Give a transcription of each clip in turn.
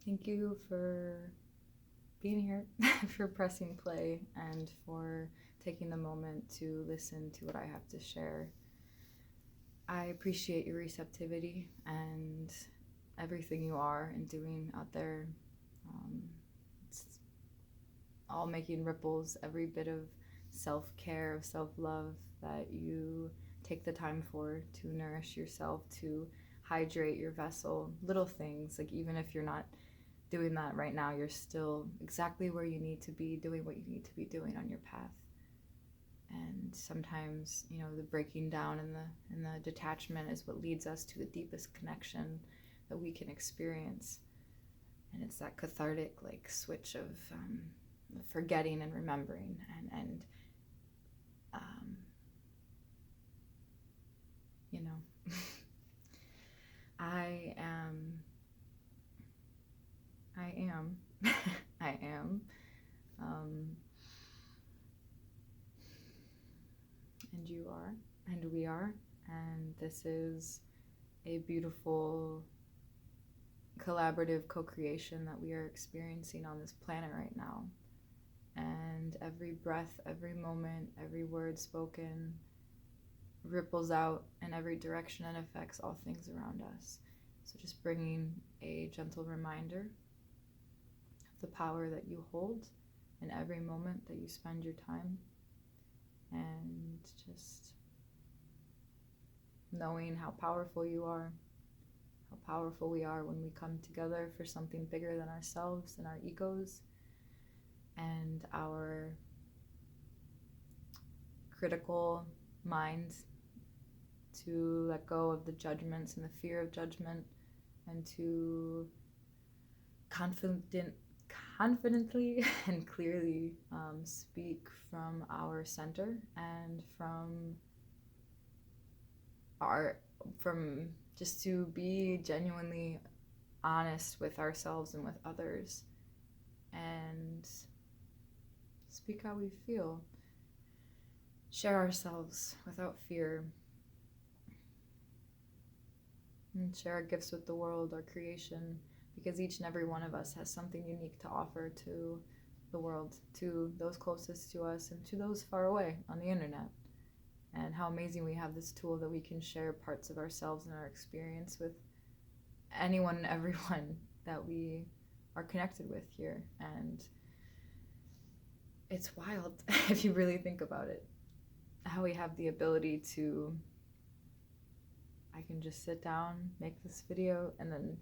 Thank you for being here, for pressing play, and for taking the moment to listen to what I have to share. I appreciate your receptivity and everything you are and doing out there. It's all making ripples, every bit of self-care, of self-love that you take the time for to nourish yourself, to hydrate your vessel. Little things, like even if you're not doing that right now, you're still exactly where you need to be, doing what you need to be doing on your path. And sometimes, the breaking down and the detachment is what leads us to the deepest connection that we can experience. And it's that cathartic switch of forgetting and remembering, and I am I am I am and you are, and we are, and this is a beautiful collaborative co-creation that we are experiencing on this planet right now. And every breath, every moment, every word spoken ripples out in every direction and affects all things around us. So just bringing a gentle reminder of the power that you hold in every moment that you spend your time, and just knowing how powerful you are, how powerful we are when we come together for something bigger than ourselves and our egos and our critical minds, to let go of the judgments and the fear of judgment, and to confidently and clearly speak from our center and from just to be genuinely honest with ourselves and with others, and speak how we feel, share ourselves without fear, and share our gifts with the world, our creation, because each and every one of us has something unique to offer to the world, to those closest to us and to those far away on the internet. And how amazing we have this tool that we can share parts of ourselves and our experience with anyone and everyone that we are connected with here. And it's wild if you really think about it, how we have the ability to, I can just sit down, make this video, and then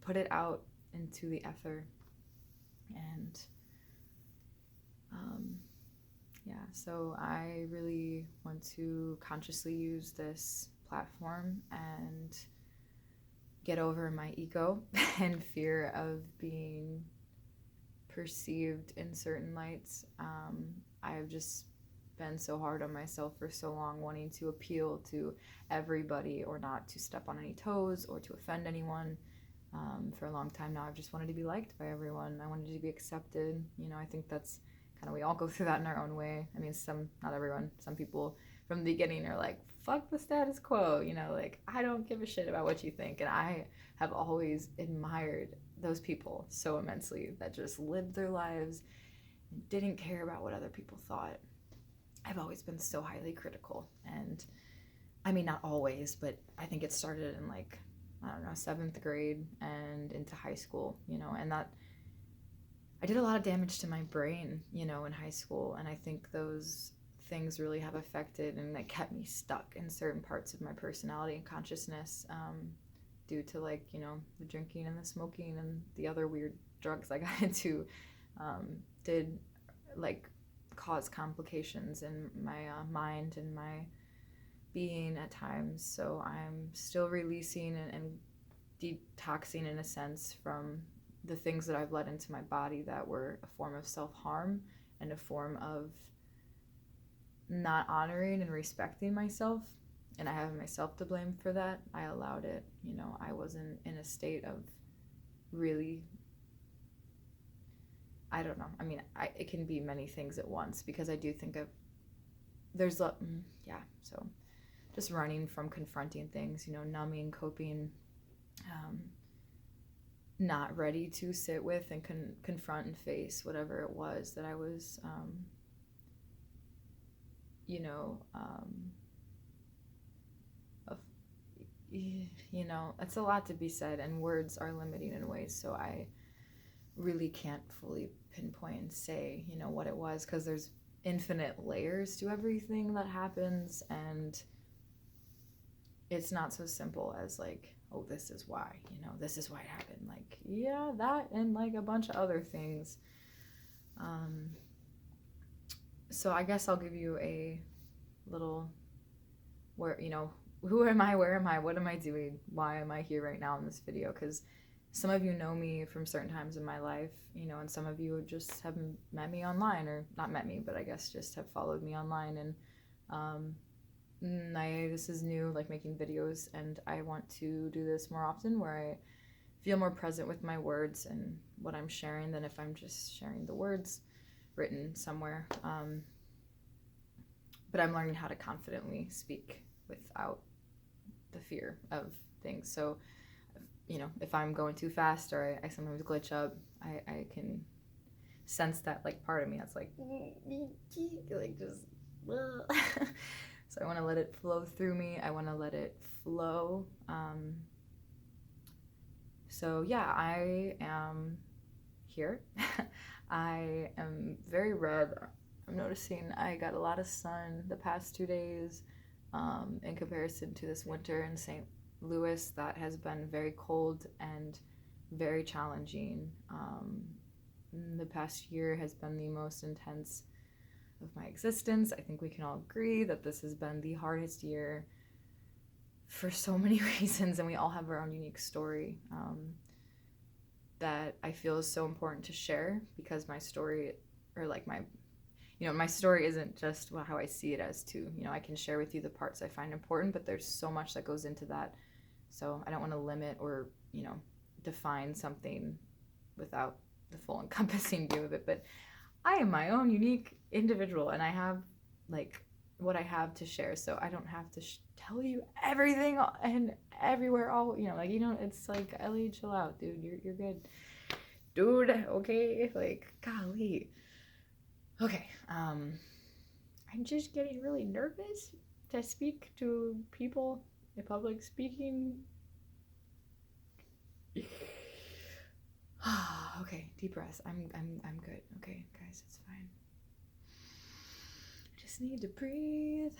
put it out into the ether. And so I really want to consciously use this platform and get over my ego and fear of being perceived in certain lights. I've just been so hard on myself for so long, wanting to appeal to everybody or not to step on any toes or to offend anyone. For a long time now, I've just wanted to be liked by everyone. I wanted to be accepted. I think that's kind of, we all go through that in our own way. I mean, not everyone, some people from the beginning are like, fuck the status quo, I don't give a shit about what you think. And I have always admired those people so immensely that just lived their lives and didn't care about what other people thought. I've always been so highly critical. And I mean, not always, but I think it started in 7th grade and into high school, and that I did a lot of damage to my brain, in high school. And I think those things really have affected and that kept me stuck in certain parts of my personality and consciousness, due to the drinking and the smoking and the other weird drugs I got into, did cause complications in my mind and my being at times. So I'm still releasing and detoxing, in a sense, from the things that I've let into my body that were a form of self-harm and a form of not honoring and respecting myself. And I have myself to blame for that. I allowed it. I wasn't in a state of really, I don't know. I mean, it can be many things at once, because I do think so just running from confronting things, numbing, coping, not ready to sit with and confront and face whatever it was that I was, you know, you know, it's a lot to be said, and words are limiting in ways, so I really can't fully pinpoint and say, you know, what it was, because there's infinite layers to everything that happens, and it's not so simple as like, oh, this is why, you know, this is why it happened. Like, yeah, that and like a bunch of other things. So I guess I'll give you a little, where, you know, who am I, where am I, what am I doing, why am I here right now in this video? Because some of you know me from certain times in my life, you know, and some of you just have met me online, or not met me, but I guess just have followed me online. And this is new, like making videos, and I want to do this more often, where I feel more present with my words and what I'm sharing than if I'm just sharing the words written somewhere. But I'm learning how to confidently speak without the fear of things. So, you know, if I'm going too fast, or I sometimes glitch up, I can sense that like part of me that's like just so I want to let it flow through me. I want to let it flow. So yeah, I am here. I am very red. I'm noticing I got a lot of sun the past 2 days, in comparison to this winter in St. Louis that has been very cold and very challenging. The past year has been the most intense of my existence. I think we can all agree that this has been the hardest year for so many reasons, and we all have our own unique story, that I feel is so important to share, because my story, or like my, you know, my story isn't just how I see it as too. You know, I can share with you the parts I find important, but there's so much that goes into that. So I don't want to limit or, you know, define something without the full encompassing view of it. But I am my own unique individual, and I have like what I have to share. So I don't have to tell you everything and everywhere. All, you know, like, you know, it's like, Ellie, chill out, dude. You're good, dude. Okay, like, golly. Okay. I'm just getting really nervous to speak to people in public speaking. Okay, deep breaths. I'm good. Okay, guys, it's fine. I just need to breathe.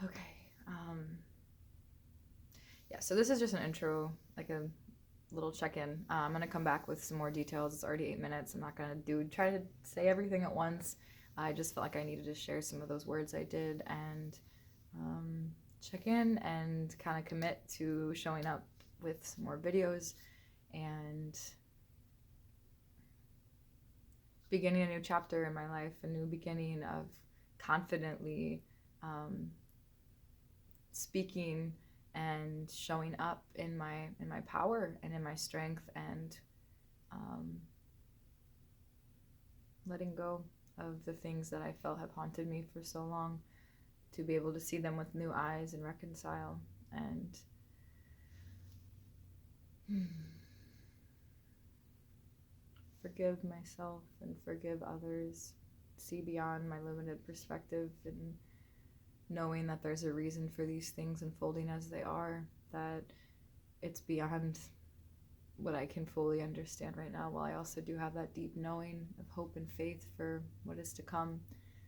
Okay. Yeah, so this is just an intro, like a little check-in. I'm gonna come back with some more details. It's already 8 minutes. I'm not gonna try to say everything at once. I just felt like I needed to share some of those words I did, and check in and kind of commit to showing up with some more videos and beginning a new chapter in my life, a new beginning of confidently speaking and showing up in my power and in my strength, and letting go of the things that I felt have haunted me for so long, to be able to see them with new eyes and reconcile, and forgive myself and forgive others, see beyond my limited perspective, and knowing that there's a reason for these things unfolding as they are, that it's beyond what I can fully understand right now, while I also do have that deep knowing of hope and faith for what is to come.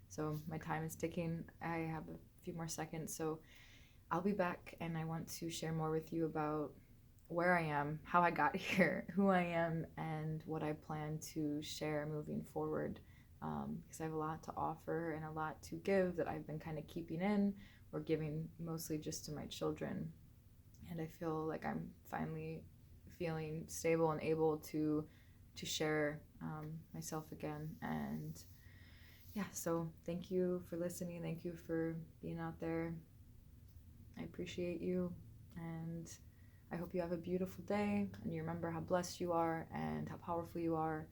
So my time is ticking. I have a few more seconds, so I'll be back, and I want to share more with you about where I am, how I got here, who I am, and what I plan to share moving forward, because I have a lot to offer and a lot to give that I've been kind of keeping in, or giving mostly just to my children. And I feel like I'm finally feeling stable and able to share myself again. And yeah, so thank you for listening. Thank you for being out there. I appreciate you, and I hope you have a beautiful day, and you remember how blessed you are and how powerful you are,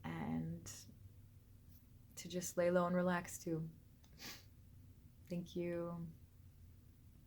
and to just lay low and relax too. Thank you.